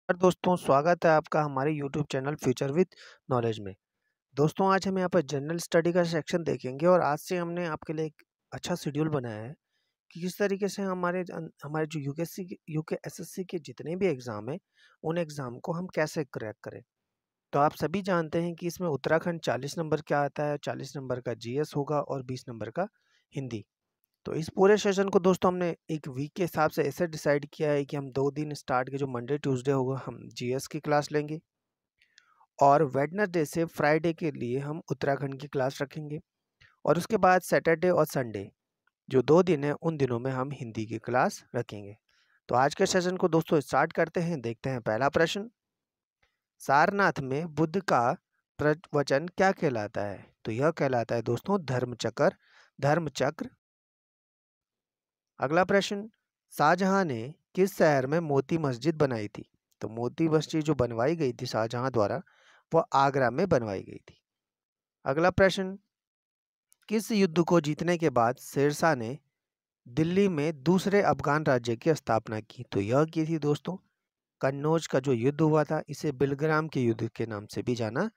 दोस्तों, स्वागत है आपका हमारे YouTube channel future with knowledge में। दोस्तों, आज हम यहाँ पर जनरल स्टडी का सेक्शन देखेंगे और आज से हमने आपके लिए एक अच्छा शेड्यूल बनाया है कि किस तरीके से हमारे जो यूके एसएससी के जितने भी एग्ज़ाम हैं, उन एग्ज़ाम को हम कैसे क्रैक करें। तो आप सभी जानते हैं कि इसमें उत्तराखंड 40 नंबर का आता है, 40 नंबर का जीएस होगा और 20 नंबर का हिंदी। तो इस पूरे सेशन को दोस्तों हमने एक वीक के हिसाब से ऐसे डिसाइड किया है कि हम 2 दिन स्टार्ट के जो मंडे ट्यूसडे होगा हम जीएस की क्लास लेंगे और वेडनेसडे से फ्राइडे के लिए हम उत्तराखंड की क्लास रखेंगे और उसके बाद सैटरडे और संडे जो 2 दिन है उन दिनों में हम हिंदी की क्लास रखेंगे। तो आज के सेशन को दोस्तों स्टार्ट करते हैं। देखते हैं पहला प्रश्न, सारनाथ में बुद्ध का प्रवचन क्या कहलाता है? तो यह कहलाता है दोस्तों धर्मचक्र। अगला प्रश्न, शाहजहां ने किस शहर में मोती मस्जिद बनाई थी? तो मोती मस्जिद जो बनवाई गई थी शाहजहां द्वारा, वह आगरा में बनवाई गई थी। अगला प्रश्न, किस युद्ध को जीतने के बाद शेरशाह ने दिल्ली में दूसरे अफगान राज्य की स्थापना की? तो यह की थी दोस्तों कन्नौज का जो युद्ध हुआ था, इसे बिलग्राम के युद्ध के नाम से भी जाना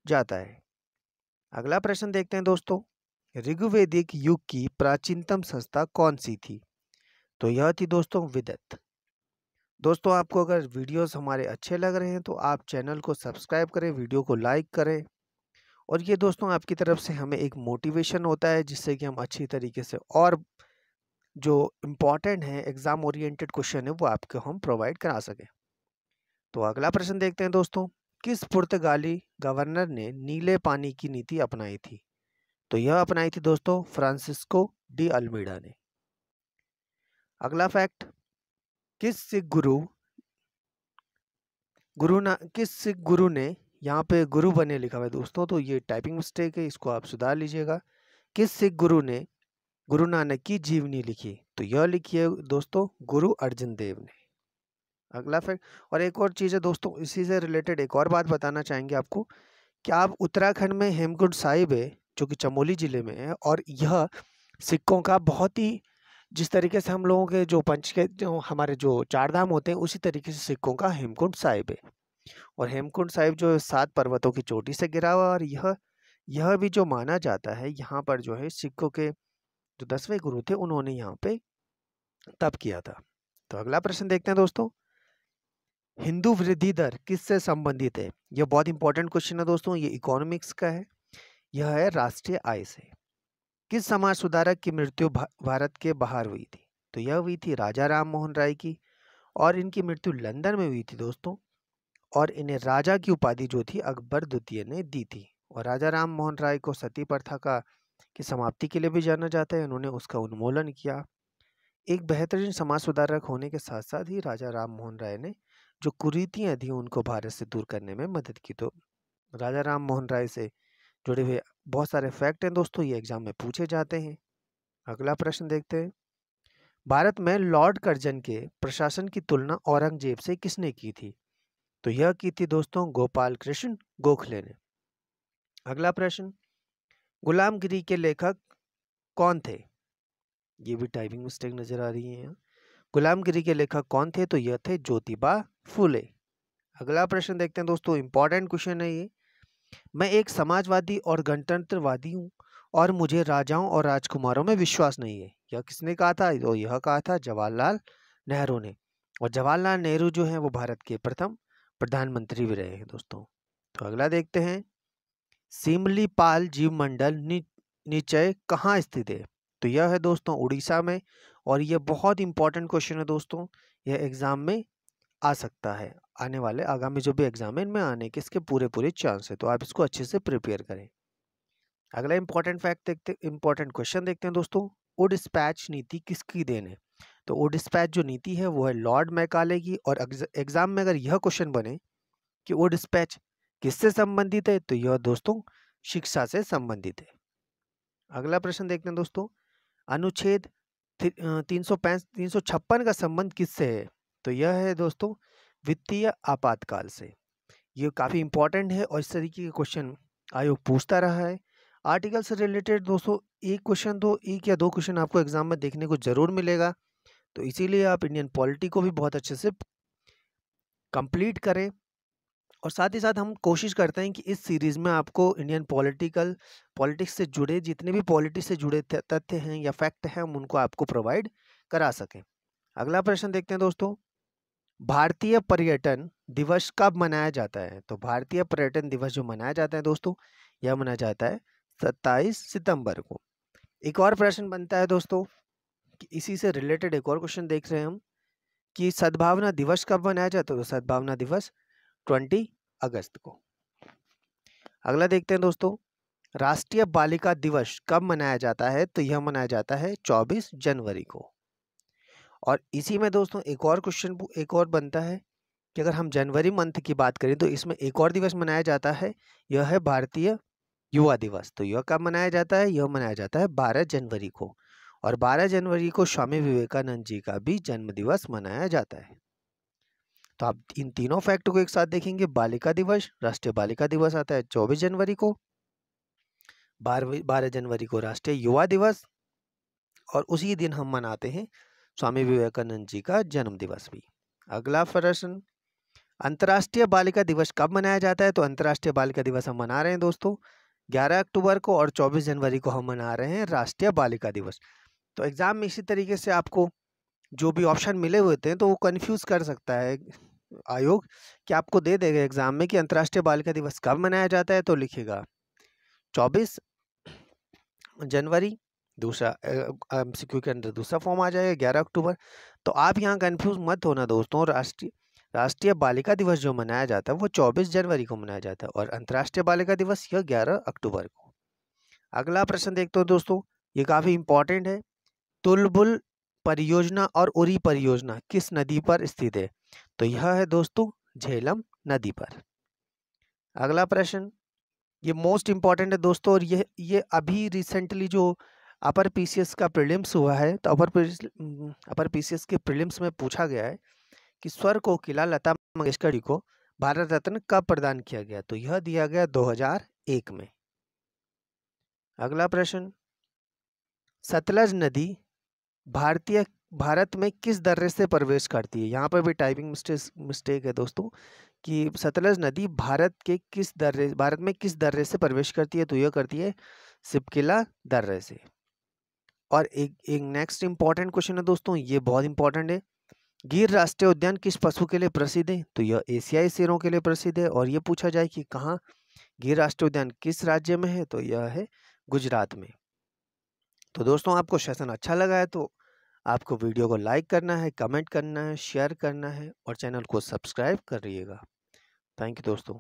जाता है। अगला प्रश्न देखते हैं दोस्तों, ऋग्वैदिक युग की प्राचीनतम संस्था कौन सी थी? तो यह थी दोस्तों विदत। दोस्तों, आपको अगर वीडियोस हमारे अच्छे लग रहे हैं तो आप चैनल को सब्सक्राइब करें, वीडियो को लाइक करें और ये दोस्तों आपकी तरफ से हमें एक मोटिवेशन होता है जिससे कि हम अच्छी तरीके से और जो इम्पोर्टेंट है एग्जाम ओरिएंटेड क्वेश्चन है वो आपको हम प्रोवाइड करा सकें। तो अगला प्रश्न देखते हैं दोस्तों, किस पुर्तगाली गवर्नर ने नीले पानी की नीति अपनाई थी? तो यह अपनाई थी दोस्तों फ्रांसिस्को डी अल्मीडा ने। अगला फैक्ट, किस सिख गुरु ने, यहाँ पे गुरु बने लिखा हुआ है दोस्तों, तो ये टाइपिंग मिस्टेक है, इसको आप सुधार लीजिएगा। किस सिख गुरु ने गुरु नानक की जीवनी लिखी? तो यह लिखी है दोस्तों गुरु अर्जन देव ने। अगला फैक्ट, और एक और चीज़ है दोस्तों, इसी से रिलेटेड एक और बात बताना चाहेंगे आपको कि आप उत्तराखंड में हेमकुंड साहिब है जो कि चमोली जिले में है और यह सिखों का बहुत ही, जिस तरीके से हम लोगों के जो पंच के जो हमारे जो चार धाम होते हैं उसी तरीके से सिखों का हेमकुंड साहिब है। और हेमकुंड साहिब जो 7 पर्वतों की चोटी से गिरा हुआ और यह भी जो माना जाता है यहाँ पर जो है सिखों के जो 10वें गुरु थे उन्होंने यहाँ पे तप किया था। तो अगला प्रश्न देखते हैं दोस्तों, हिंदू वृद्धि दर किससे संबंधित है? यह बहुत इंपॉर्टेंट क्वेश्चन है दोस्तों, ये इकोनॉमिक्स का है। यह है राष्ट्रीय आय से। किस समाज सुधारक की मृत्यु भारत के बाहर हुई थी? तो यह हुई थी राजा राम मोहन राय की और इनकी मृत्यु लंदन में हुई थी दोस्तों और इन्हें राजा की उपाधि जो थी अकबर द्वितीय ने दी थी। और राजा राम मोहन राय को सती प्रथा का की समाप्ति के लिए भी जाना जाता है, इन्होंने उसका उन्मूलन किया। एक बेहतरीन समाज सुधारक होने के साथ साथ ही राजा राम मोहन राय ने जो कुरीतियां थी उनको भारत से दूर करने में मदद की। तो राजा राम मोहन राय से जुड़े हुए बहुत सारे फैक्ट हैं दोस्तों, ये एग्जाम में पूछे जाते हैं। अगला प्रश्न देखते हैं, भारत में लॉर्ड कर्जन के प्रशासन की तुलना औरंगजेब से किसने की थी? तो यह की थी दोस्तों गोपाल कृष्ण गोखले ने। अगला प्रश्न, गुलामगिरी के लेखक कौन थे? ये भी टाइपिंग मिस्टेक नजर आ रही है यहाँ। गुलामगिरी के लेखक कौन थे? तो यह थे ज्योतिबा फुले। अगला प्रश्न देखते हैं दोस्तों, इंपॉर्टेंट क्वेश्चन है ये, मैं एक समाजवादी और गणतंत्रवादी हूँ और मुझे राजाओं और राजकुमारों में विश्वास नहीं है। यह किसने कहा था? तो यह कहा था जवाहरलाल नेहरू ने। और जवाहरलाल नेहरू जो है वो भारत के प्रथम प्रधानमंत्री भी रहे हैं दोस्तों। तो अगला देखते हैं, सिमलीपाल जीव मंडल निचय कहाँ स्थित है? तो यह है दोस्तों उड़ीसा में और यह बहुत इंपॉर्टेंट क्वेश्चन है दोस्तों, यह एग्जाम में आ सकता है। आने वाले आगामी जो भी एग्जाम है इनमें आने के इसके पूरे चांस है, तो आप इसको अच्छे से प्रिपेयर करें। अगला इंपॉर्टेंट क्वेश्चन देखते हैं दोस्तों, वुड डिस्पैच नीति किसकी देन है? तो वुड डिस्पैच जो नीति है वो है लॉर्ड मैकाले की। और एग्जाम में अगर यह क्वेश्चन बने कि वुड डिस्पैच किससे संबंधित है, तो यह दोस्तों शिक्षा से संबंधित है। अगला प्रश्न देखते हैं दोस्तों, अनुच्छेद 356 का संबंध किससे है? तो यह है दोस्तों वित्तीय आपातकाल से। ये काफ़ी इंपॉर्टेंट है और इस तरीके के क्वेश्चन आयोग पूछता रहा है। आर्टिकल से रिलेटेड दोस्तों एक क्वेश्चन तो एक या दो क्वेश्चन आपको एग्जाम में देखने को जरूर मिलेगा, तो इसीलिए आप इंडियन पॉलिटी को भी बहुत अच्छे से कंप्लीट करें। और साथ ही साथ हम कोशिश करते हैं कि इस सीरीज़ में आपको इंडियन पॉलिटिक्स से जुड़े जितने भी पॉलिटिक्स से जुड़े तथ्य हैं या फैक्ट हैं, हम उनको आपको प्रोवाइड करा सकें। अगला प्रश्न देखते हैं दोस्तों, भारतीय पर्यटन दिवस कब मनाया जाता है? तो भारतीय पर्यटन दिवस जो मनाया जाता है दोस्तों, यह मनाया जाता है 27 सितंबर को। एक और प्रश्न बनता है दोस्तों कि इसी से रिलेटेड एक और क्वेश्चन देख रहे हैं हम कि सद्भावना दिवस कब मनाया जाता है? तो सद्भावना दिवस 20 अगस्त को। अगला देखते हैं दोस्तों, राष्ट्रीय बालिका दिवस कब मनाया जाता है? तो यह मनाया जाता है 24 जनवरी को। और इसी में दोस्तों एक और क्वेश्चन एक और बनता है कि अगर हम जनवरी मंथ की बात करें तो इसमें एक और दिवस मनाया जाता है, यह है भारतीय युवा दिवस। तो यह कब मनाया जाता है? यह मनाया जाता है 12 जनवरी को। और 12 जनवरी को स्वामी विवेकानंद जी का भी जन्म दिवस मनाया जाता है। तो आप इन तीनों फैक्ट को एक साथ देखेंगे। बालिका दिवस, राष्ट्रीय बालिका दिवस आता है 24 जनवरी को, 12 जनवरी को राष्ट्रीय युवा दिवस, और उसी दिन हम मनाते हैं स्वामी विवेकानंद जी का जन्म दिवस भी। अगला प्रश्न, अंतर्राष्ट्रीय बालिका दिवस कब मनाया जाता है? तो अंतर्राष्ट्रीय बालिका दिवस हम मना रहे हैं दोस्तों 11 अक्टूबर को, और 24 जनवरी को हम मना रहे हैं राष्ट्रीय बालिका दिवस। तो एग्जाम में इसी तरीके से आपको जो भी ऑप्शन मिले हुए थे तो वो कंफ्यूज कर सकता है आयोग, कि आपको दे देगा एग्जाम में कि अंतर्राष्ट्रीय बालिका दिवस कब मनाया जाता है, तो लिखेगा 24 जनवरी, दूसरा एमसीक्यू के अंदर दूसरा फॉर्म आ जाएगा 11 अक्टूबर। तो आप यहाँ कंफ्यूज मत होना दोस्तों, राष्ट्रीय बालिका दिवस जो मनाया जाता है वो 24 जनवरी को मनाया जाता है, और अंतर्राष्ट्रीय बालिका दिवस यह 11 अक्टूबर को। अगला प्रश्न देखते हो दोस्तों, ये काफी इंपॉर्टेंट है, तुलबुल परियोजना और उरी परियोजना किस नदी पर स्थित है? तो यह है दोस्तों झेलम नदी पर। अगला प्रश्न, ये मोस्ट इंपॉर्टेंट है दोस्तों, और ये अभी रिसेंटली जो अपर पीसीएस का प्रीलिम्स हुआ है, तो अपर पीसीएस के प्रीलिम्स में पूछा गया है कि स्वर कोकिला लता मंगेशकर जी को भारत रत्न कब प्रदान किया गया? तो यह दिया गया 2001 में। अगला प्रश्न, सतलज नदी भारत में किस दर्रे से प्रवेश करती है? यहाँ पर भी टाइपिंग मिस्टेक है दोस्तों, कि सतलज नदी भारत में किस दर्रे से प्रवेश करती है? तो यह करती है सिपकिला दर्रे से। और एक नेक्स्ट इंपॉर्टेंट क्वेश्चन है दोस्तों, ये बहुत इंपॉर्टेंट है, गिर राष्ट्रीय उद्यान किस पशु के लिए प्रसिद्ध है? तो यह एशियाई शेरों के लिए प्रसिद्ध है। और ये पूछा जाए कि कहाँ गिर राष्ट्रीय उद्यान किस राज्य में है? तो यह है गुजरात में। तो दोस्तों आपको सेशन अच्छा लगा है तो आपको वीडियो को लाइक करना है, कमेंट करना है, शेयर करना है, और चैनल को सब्सक्राइब करिएगा। थैंक यू दोस्तों।